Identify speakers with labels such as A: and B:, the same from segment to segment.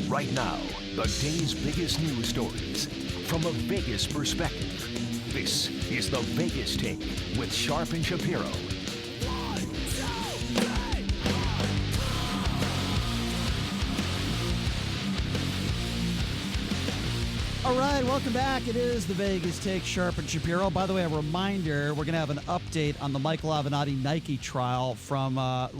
A: Right now, the day's biggest news stories from a Vegas perspective. This is the Vegas Take with Sharp and Shapiro.
B: All right, welcome back. It is the Vegas Take, Sharp and Shapiro. By the way, a reminder, we're going to have an update on the Michael Avenatti Nike trial from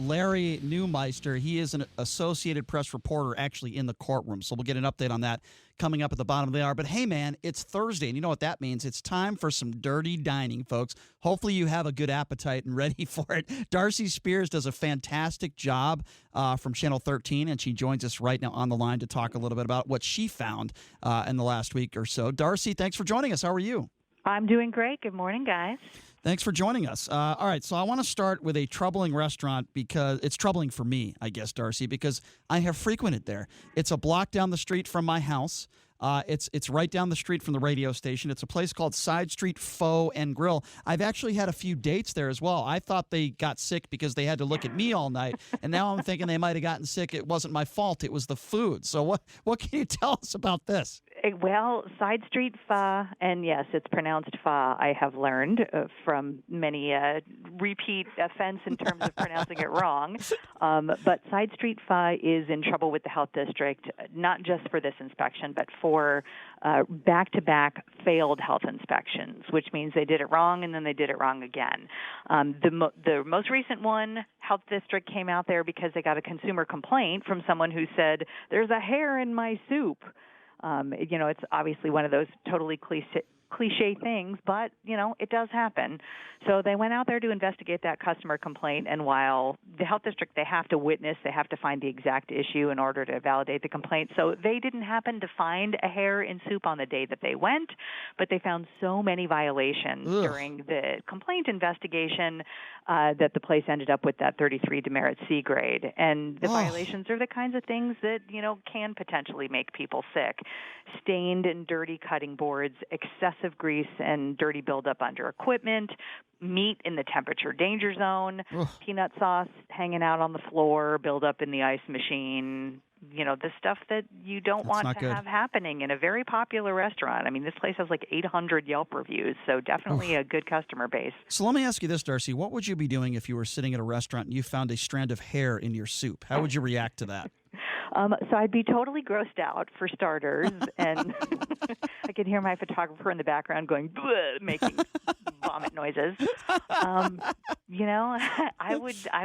B: Larry Neumeister. He is an Associated Press reporter actually in the courtroom, so we'll get an update on that coming up at the bottom of the hour. But hey, man, it's Thursday, and you know what that means. It's time for some dirty dining, folks. Hopefully you have a good appetite and ready for it. Darcy Spears does a fantastic job from Channel 13, and she joins us right now on the line to talk a little bit about what she found in the last week or so. Darcy, thanks for joining us. How are you?
C: I'm doing great. Good morning, guys.
B: Thanks for joining us. All right, so I want to start with a troubling restaurant because it's troubling for me, I guess, Darcy, because I have frequented there. It's a block down the street from my house. It's right down the street from the radio station. It's a place called Side Street Pho and Grill. I've actually had a few dates there as well. I thought they got sick because they had to look at me all night, and now I'm thinking they might have gotten sick. It wasn't my fault. It was the food. So what can you tell us about this?
C: Well, Side Street Pho, and yes, it's pronounced Pho, I have learned from many repeat offense in terms of pronouncing it wrong. But Side Street Pho is in trouble with the health district, not just for this inspection, but for back-to-back failed health inspections, which means they did it wrong and then they did it wrong again. The most recent one, health district came out there because they got a consumer complaint from someone who said, "There's a hair in my soup." It's obviously one of those totally cliche things, but, it does happen. So they went out there to investigate that customer complaint, and while the health district, they have to witness, they have to find the exact issue in order to validate the complaint. So they didn't happen to find a hair in soup on the day that they went, but they found so many violations during the complaint investigation that the place ended up with that 33 demerit C grade. And the violations are the kinds of things that, can potentially make people sick. Stained and dirty cutting boards, excessive grease and dirty buildup under equipment, meat in the temperature danger zone, peanut sauce hanging out on the floor, buildup in the ice machine, the stuff that you don't want to have happening in a very popular restaurant. I mean, this place has like 800 Yelp reviews, so definitely a good customer base.
B: So let me ask you this, Darcy. What would you be doing if you were sitting at a restaurant and you found a strand of hair in your soup? How would you react to that?
C: So I'd be totally grossed out, for starters, and I could hear my photographer in the background going, making vomit noises. I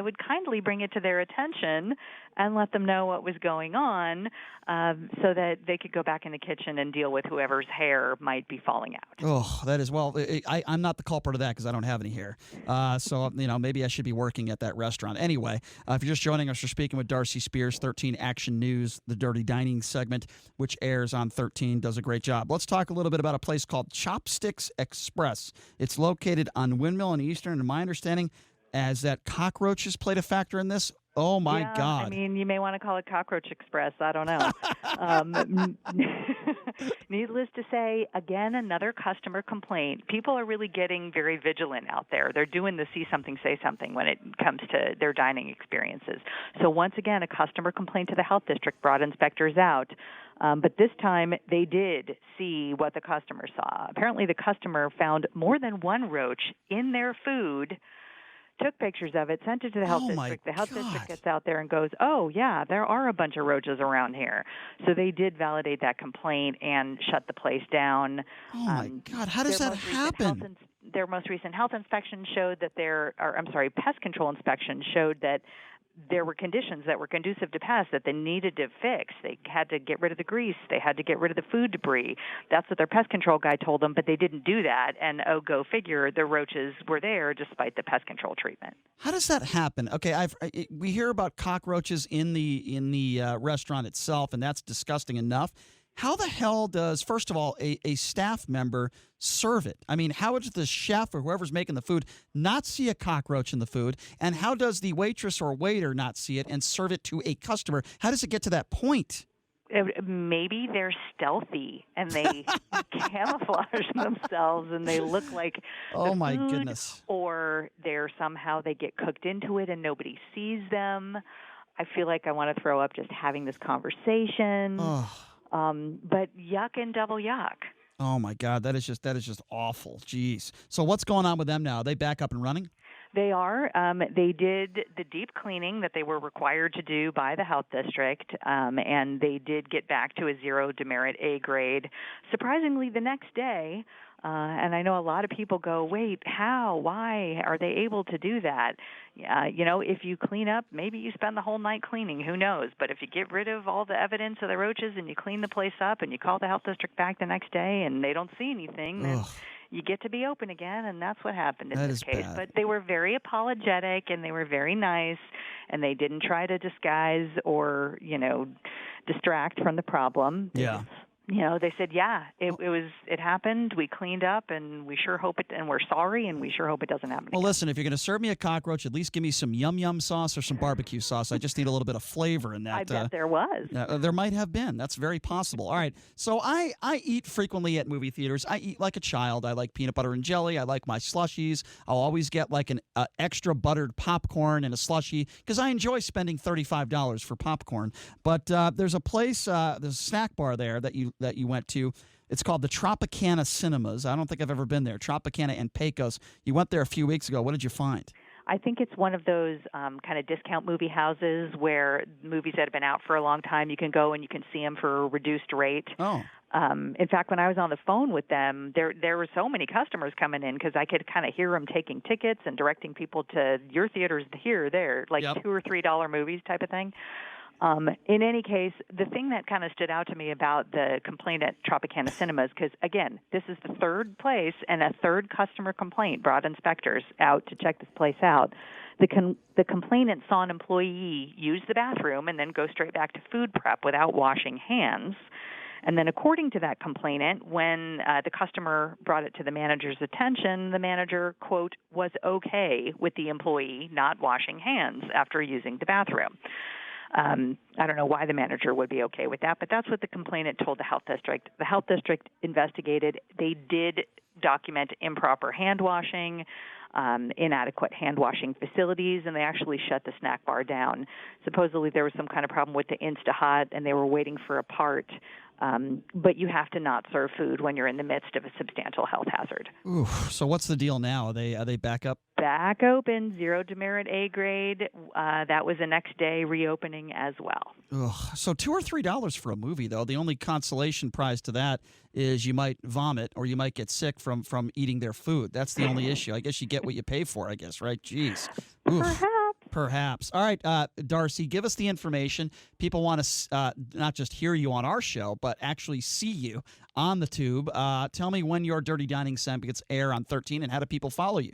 C: would kindly bring it to their attention and let them know what was going on so that they could go back in the kitchen and deal with whoever's hair might be falling out.
B: Oh, that is, well, I'm not the culprit of that because I don't have any hair. So, maybe I should be working at that restaurant. Anyway, if you're just joining us, we're speaking with Darcy Spears, 13 Action News, the Dirty Dining segment, which airs on 13, does a great job. Let's talk a little bit about a place called Chopsticks Express. It's located on Windmill and Eastern, and my understanding is that cockroaches played a factor in this. Oh, my God.
C: I mean, you may want to call it Cockroach Express. I don't know. Needless to say, again, another customer complaint. People are really getting very vigilant out there. They're doing the see something, say something when it comes to their dining experiences. So once again, a customer complaint to the health district brought inspectors out. But this time, they did see what the customer saw. Apparently, the customer found more than one roach in their food, took pictures of it, sent it to the health district. The health district gets out there and goes, oh, yeah, there are a bunch of roaches around here. So they did validate that complaint and shut the place down.
B: Oh, my God. How does that happen?
C: Their most recent health inspection showed that pest control inspection showed that there were conditions that were conducive to pests that they needed to fix. They had to get rid of the grease. They had to get rid of the food debris. That's what their pest control guy told them, but they didn't do that. And go figure, the roaches were there despite the pest control treatment.
B: How does that happen? Okay, we hear about cockroaches in the restaurant itself, and that's disgusting enough. How the hell does, first of all, a staff member serve it? I mean, how does the chef or whoever's making the food not see a cockroach in the food? And how does the waitress or waiter not see it and serve it to a customer? How does it get to that point?
C: Maybe they're stealthy and they camouflage themselves and they look like
B: oh my
C: food,
B: goodness.
C: Or they get cooked into it and nobody sees them. I feel like I want to throw up just having this conversation. But yuck and double yuck.
B: Oh my God, that is just awful. Jeez. So what's going on with them now? Are they back up and running?
C: They are. They did the deep cleaning that they were required to do by the health district, and they did get back to a 0 demerit A grade. Surprisingly, the next day, and I know a lot of people go, wait, how? Why are they able to do that? If you clean up, maybe you spend the whole night cleaning. Who knows? But if you get rid of all the evidence of the roaches and you clean the place up and you call the health district back the next day and they don't see anything, then you get to be open again, and that's what happened in this case.
B: Bad.
C: But they were very apologetic, and they were very nice, and they didn't try to disguise or, distract from the problem.
B: Yeah.
C: They said, it happened. We cleaned up, and we sure hope and we're sorry, and we sure hope it doesn't happen again.
B: Well, listen, if you're going to serve me a cockroach, at least give me some yum sauce or some barbecue sauce. I just need a little bit of flavor in that.
C: I bet there was.
B: There might have been. That's very possible. All right. So I eat frequently at movie theaters. I eat like a child. I like peanut butter and jelly. I like my slushies. I'll always get like an extra buttered popcorn and a slushie because I enjoy spending $35 for popcorn. But there's a place, there's a snack bar there that you went to. It's called the Tropicana Cinemas. I don't think I've ever been there. Tropicana and Pecos. You went there a few weeks ago. What did you find?
C: I think it's one of those kind of discount movie houses where movies that have been out for a long time, you can go and you can see them for a reduced rate.
B: Oh.
C: In fact, when I was on the phone with them, there were so many customers coming in because I could kind of hear them taking tickets and directing people to your theaters here or there, like $2 or $3 movies type of thing. In any case, the thing that kind of stood out to me about the complaint at Tropicana Cinemas, because, again, this is the third place and a third customer complaint brought inspectors out to check this place out. The complainant saw an employee use the bathroom and then go straight back to food prep without washing hands. And then according to that complainant, when the customer brought it to the manager's attention, the manager, quote, was okay with the employee not washing hands after using the bathroom. I don't know why the manager would be okay with that, but that's what the complainant told the health district. The health district investigated. They did document improper hand washing, inadequate hand washing facilities, and they actually shut the snack bar down. Supposedly there was some kind of problem with the Insta-Hot, and they were waiting for a part. But you have to not serve food when you're in the midst of a substantial health hazard.
B: Ooh, so what's the deal now? Are they back up?
C: Back open, 0 demerit A grade. That was the next day reopening as well.
B: Ugh. So $2 or $3 for a movie, though. The only consolation prize to that is you might vomit or you might get sick from eating their food. That's the only issue. I guess you get what you pay for, I guess, right? Jeez. Oof. Perhaps. All right, Darcy, give us the information. People want to not just hear you on our show, but actually see you on the tube. Tell me when your Dirty Dining segment gets air on 13, and how do people follow you?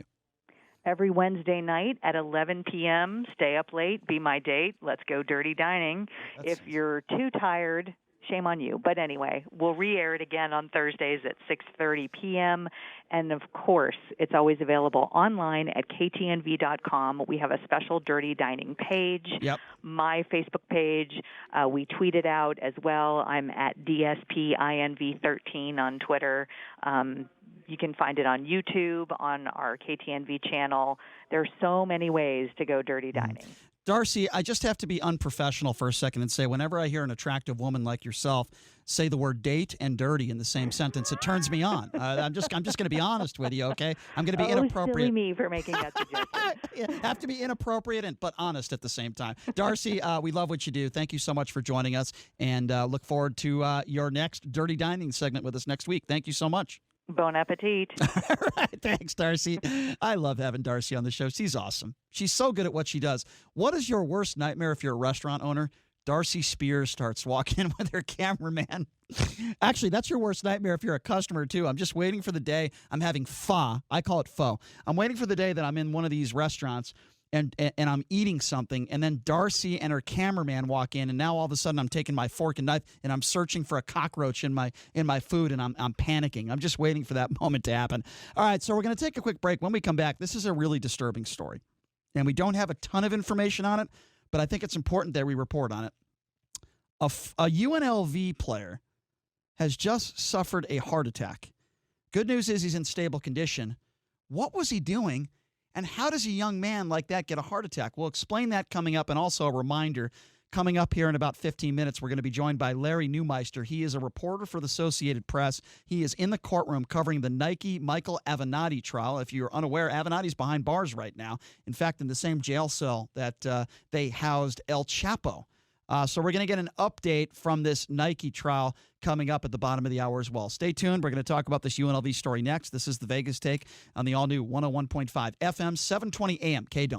C: Every Wednesday night at 11 p.m., stay up late, be my date, let's go Dirty Dining. If you're too tired, shame on you. But anyway, we'll re-air it again on Thursdays at 6:30 p.m. And, of course, it's always available online at ktnv.com. We have a special Dirty Dining page, my Facebook page. We tweet it out as well. I'm at DSPINV13 on Twitter. You can find it on YouTube, on our KTNV channel. There are so many ways to go Dirty Dining.
B: Darcy, I just have to be unprofessional for a second and say whenever I hear an attractive woman like yourself say the word date and dirty in the same sentence, it turns me on. I'm just going to be honest with you, okay? I'm going to be inappropriate.
C: Silly me for making that suggestion.
B: Have to be inappropriate but honest at the same time. Darcy, we love what you do. Thank you so much for joining us, and look forward to your next Dirty Dining segment with us next week. Thank you so much.
C: Bon appetit.
B: All right, thanks, Darcy. I love having Darcy on the show. She's awesome. She's so good at what she does. What is your worst nightmare if you're a restaurant owner? Darcy Spears starts walking in with her cameraman. Actually, that's your worst nightmare if you're a customer, too. I'm just waiting for the day I'm having pho. I call it pho. I'm waiting for the day that I'm in one of these restaurants and I'm eating something, and then Darcy and her cameraman walk in, and now all of a sudden I'm taking my fork and knife, and I'm searching for a cockroach in my food, and I'm panicking. I'm just waiting for that moment to happen. All right, so we're going to take a quick break. When we come back, this is a really disturbing story, and we don't have a ton of information on it, but I think it's important that we report on it. A UNLV player has just suffered a heart attack. Good news is he's in stable condition. What was he doing? And how does a young man like that get a heart attack? We'll explain that coming up, and also a reminder, coming up here in about 15 minutes, we're going to be joined by Larry Neumeister. He is a reporter for the Associated Press. He is in the courtroom covering the Nike Michael Avenatti trial. If you're unaware, Avenatti's behind bars right now. In fact, in the same jail cell that they housed El Chapo. So we're going to get an update from this Nike trial coming up at the bottom of the hour as well. Stay tuned. We're going to talk about this UNLV story next. This is the Vegas Take on the all-new 101.5 FM, 720 AM, KDAWN.